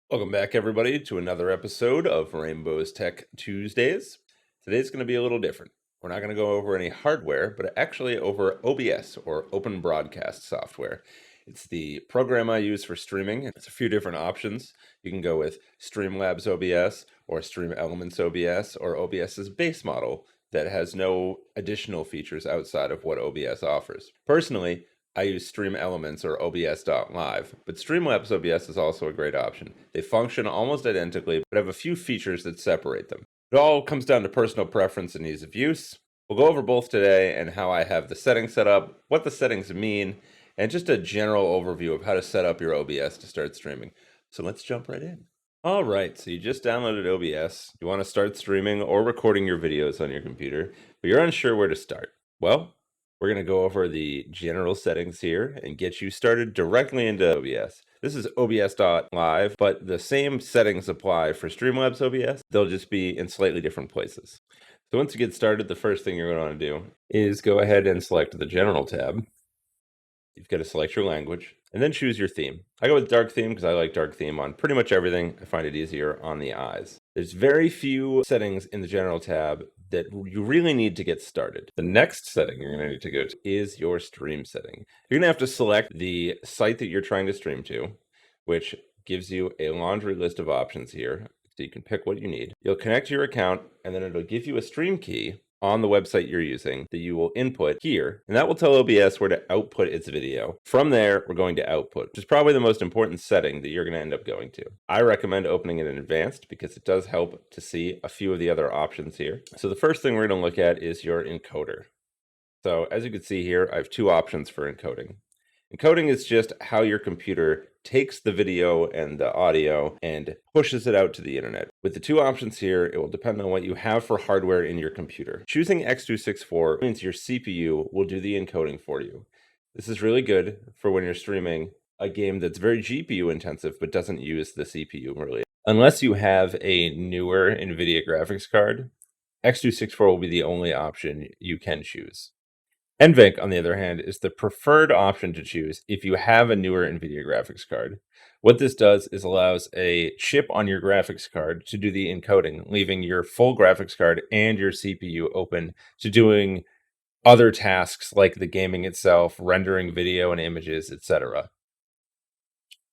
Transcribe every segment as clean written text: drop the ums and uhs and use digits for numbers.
Welcome back, everybody, to another episode of Rainbow's Tech Tuesdays. Today's going to be a little different. We're not going to go over any hardware, but actually over OBS, or Open Broadcast Software. It's the program I use for streaming. It's a few different options. You can go with Streamlabs OBS, or Stream Elements OBS, or OBS's base model that has no additional features outside of what OBS offers. Personally, I use Stream Elements or OBS.live, but Streamlabs OBS is also a great option. They function almost identically, but have a few features that separate them. It all comes down to personal preference and ease of use. We'll go over both today and how I have the settings set up, what the settings mean, and just a general overview of how to set up your OBS to start streaming. So let's jump right in. All right, so you just downloaded OBS. You want to start streaming or recording your videos on your computer, but you're unsure where to start. Well, we're going to go over the general settings here and get you started directly into OBS. This is OBS.live, but the same settings apply for Streamlabs OBS. They'll just be in slightly different places. So once you get started, the first thing you're going to want to do is go ahead and select the General tab. You've got to select your language and then choose your theme. I go with dark theme because I like dark theme on pretty much everything. I find it easier on the eyes. There's very few settings in the General tab that you really need to get started. The next setting you're going to need to go to is your stream setting. You're going to have to select the site that you're trying to stream to, which gives you a laundry list of options here, so you can pick what you need. You'll connect your account, and then it'll give you a stream key on the website you're using that you will input here, and that will tell OBS where to output its video. From there, we're going to output, which is probably the most important setting that you're going to end up going to. I recommend opening it in advanced because it does help to see a few of the other options here. So the first thing we're going to look at is your encoder. So as you can see here, I have two options for encoding. Encoding is just how your computer takes the video and the audio and pushes it out to the internet. With the two options here, it will depend on what you have for hardware in your computer. Choosing X264 means your CPU will do the encoding for you. This is really good for when you're streaming a game that's very GPU intensive but doesn't use the CPU really. Unless you have a newer NVIDIA graphics card, X264 will be the only option you can choose. NVENC, on the other hand, is the preferred option to choose if you have a newer NVIDIA graphics card. What this does is allows a chip on your graphics card to do the encoding, leaving your full graphics card and your CPU open to doing other tasks like the gaming itself, rendering video and images, etc.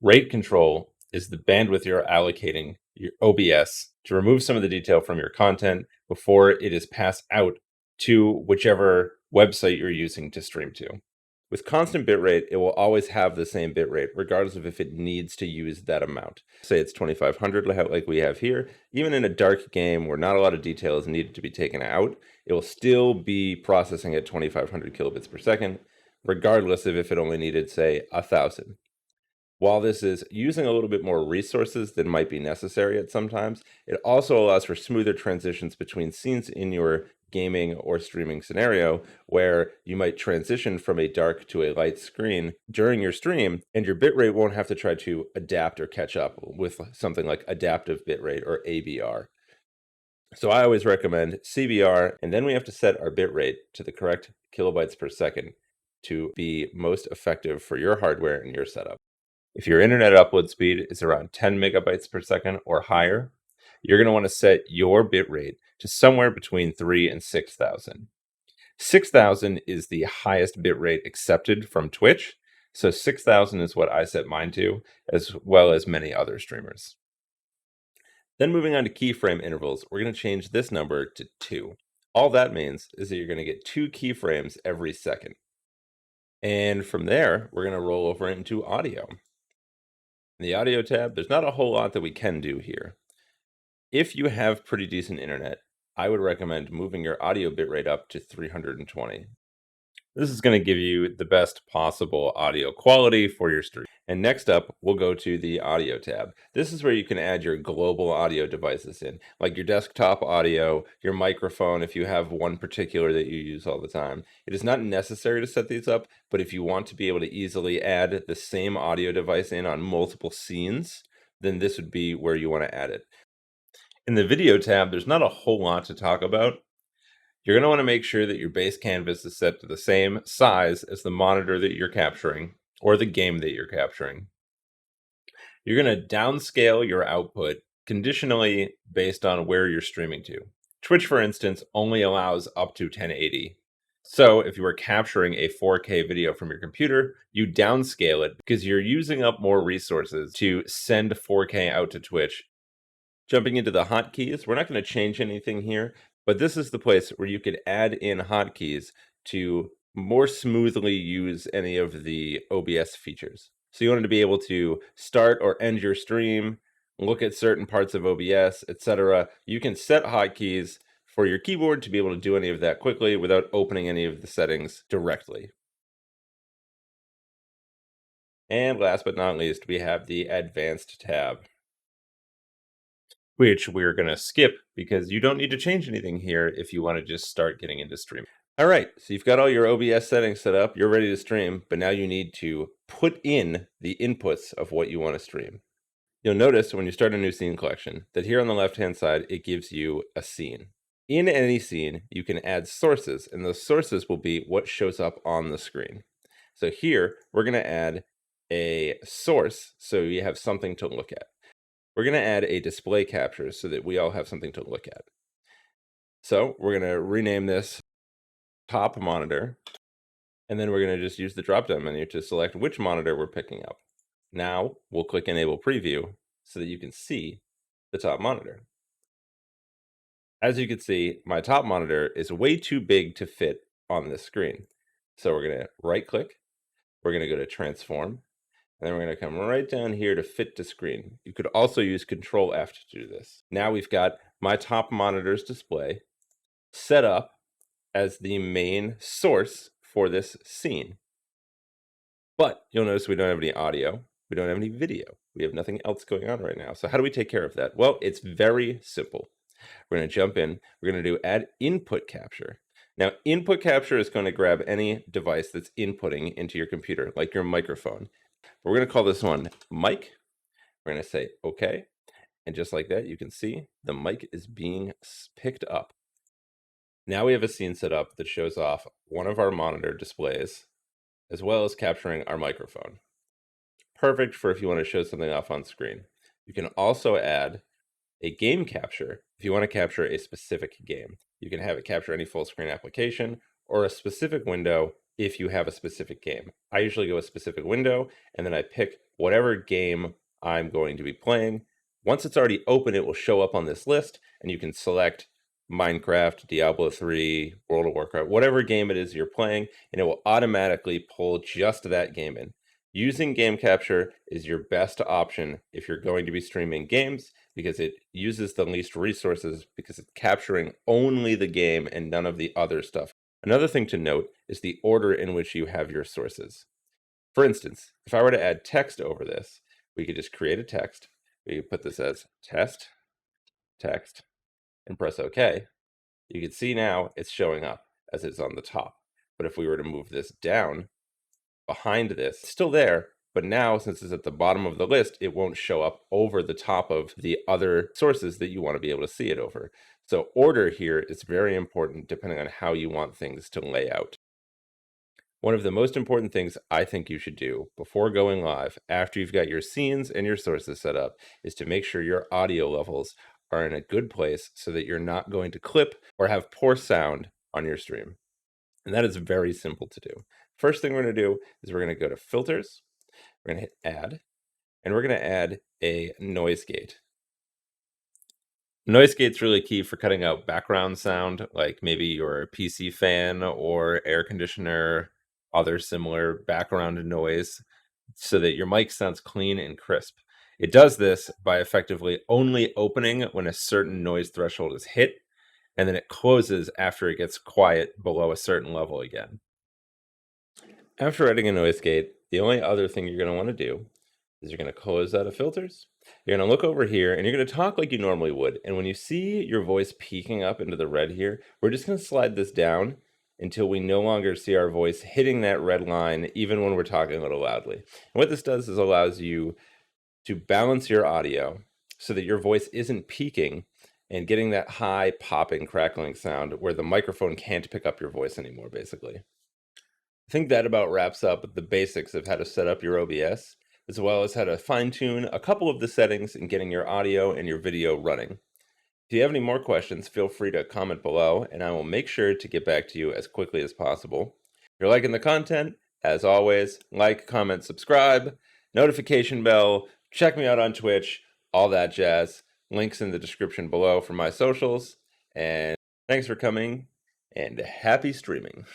Rate control is the bandwidth you're allocating your OBS to remove some of the detail from your content before it is passed out to whichever website you're using to stream to. With constant bitrate, it will always have the same bitrate, regardless of if it needs to use that amount. Say it's 2500 like we have here. Even in a dark game where not a lot of detail is needed to be taken out, it will still be processing at 2500 kilobits per second, regardless of if it only needed, say, 1000. While this is using a little bit more resources than might be necessary at some times, it also allows for smoother transitions between scenes in your gaming or streaming scenario where you might transition from a dark to a light screen during your stream, and your bitrate won't have to try to adapt or catch up with something like adaptive bitrate or ABR. So I always recommend CBR, and then we have to set our bitrate to the correct kilobytes per second to be most effective for your hardware and your setup. If your internet upload speed is around 10 megabytes per second or higher, you're going to want to set your bitrate to somewhere between 3 and 6,000. 6,000 is the highest bitrate accepted from Twitch, so 6,000 is what I set mine to, as well as many other streamers. Then moving on to keyframe intervals, we're going to change this number to 2. All that means is that you're going to get 2 keyframes every second. And from there, we're going to roll over into audio. In the audio tab, there's not a whole lot that we can do here. If you have pretty decent internet, I would recommend moving your audio bitrate up to 320. This is going to give you the best possible audio quality for your stream. And next up, we'll go to the audio tab. This is where you can add your global audio devices in, like your desktop audio, your microphone, if you have one particular that you use all the time. It is not necessary to set these up, but if you want to be able to easily add the same audio device in on multiple scenes, then this would be where you want to add it. In the video tab, there's not a whole lot to talk about. You're going to want to make sure that your base canvas is set to the same size as the monitor that you're capturing or the game that you're capturing. You're going to downscale your output conditionally based on where you're streaming to. Twitch, for instance, only allows up to 1080. So if you were capturing a 4K video from your computer, you downscale it because you're using up more resources to send 4K out to Twitch. Jumping into the hotkeys, we're not going to change anything here, but this is the place where you could add in hotkeys to more smoothly use any of the OBS features. So you wanted to be able to start or end your stream, look at certain parts of OBS, etc. You can set hotkeys for your keyboard to be able to do any of that quickly without opening any of the settings directly. And last but not least, we have the Advanced tab, which we're going to skip because you don't need to change anything here if you want to just start getting into streaming. All right, so you've got all your OBS settings set up, you're ready to stream, but now you need to put in the inputs of what you want to stream. You'll notice when you start a new scene collection that here on the left-hand side, it gives you a scene. In any scene, you can add sources, and those sources will be what shows up on the screen. So here, we're going to add a source so you have something to look at. We're going to add a display capture so that we all have something to look at. So we're going to rename this top monitor, and then we're going to just use the drop-down menu to select which monitor we're picking up. Now we'll click Enable Preview so that you can see the top monitor. As you can see, my top monitor is way too big to fit on this screen. So we're going to right-click, we're going to go to Transform, and then we're going to come right down here to Fit to Screen. You could also use Control F to do this. Now we've got my top monitor's display set up as the main source for this scene. But you'll notice we don't have any audio, we don't have any video, we have nothing else going on right now. So how do we take care of that? Well, it's very simple. We're going to jump in, we're going to do Add Input Capture. Now, Input Capture is going to grab any device that's inputting into your computer, like your microphone. We're going to call this one Mic. We're going to say OK. And just like that, you can see the mic is being picked up. Now we have a scene set up that shows off one of our monitor displays, as well as capturing our microphone. Perfect for if you want to show something off on screen. You can also add a game capture if you want to capture a specific game. You can have it capture any full screen application or a specific window if you have a specific game. I usually go a specific window, and then I pick whatever game I'm going to be playing. Once it's already open, it will show up on this list, and you can select Minecraft, Diablo 3, World of Warcraft, whatever game it is you're playing, and it will automatically pull just that game in. Using game capture is your best option if you're going to be streaming games because it uses the least resources because it's capturing only the game and none of the other stuff. Another thing to note is the order in which you have your sources. For instance, if I were to add text over this, we could just create a text. We could put this as test, text, and press OK. You can see now it's showing up as it's on the top. But if we were to move this down behind this, it's still there, but now since it's at the bottom of the list, it won't show up over the top of the other sources that you want to be able to see it over. So order here is very important depending on how you want things to lay out. One of the most important things I think you should do before going live, after you've got your scenes and your sources set up, is to make sure your audio levels are in a good place so that you're not going to clip or have poor sound on your stream. And that is very simple to do. First thing we're going to do is we're going to go to Filters, we're going to hit Add, and we're going to add a noise gate. Noise gate's really key for cutting out background sound, like maybe your PC fan or air conditioner, other similar background noise, so that your mic sounds clean and crisp. It does this by effectively only opening when a certain noise threshold is hit, and then it closes after it gets quiet below a certain level again. After adding a noise gate, the only other thing you're going to want to do is you're going to close out of Filters. You're going to look over here and you're going to talk like you normally would. And when you see your voice peeking up into the red here, we're just going to slide this down until we no longer see our voice hitting that red line, even when we're talking a little loudly. And what this does is allows you to balance your audio so that your voice isn't peaking and getting that high popping, crackling sound where the microphone can't pick up your voice anymore, basically. I think that about wraps up the basics of how to set up your OBS. as well as how to fine-tune a couple of the settings in getting your audio and your video running. If you have any more questions, feel free to comment below, and I will make sure to get back to you as quickly as possible. If you're liking the content, as always, like, comment, subscribe, notification bell, check me out on Twitch, all that jazz. Links in the description below for my socials. And thanks for coming, and happy streaming.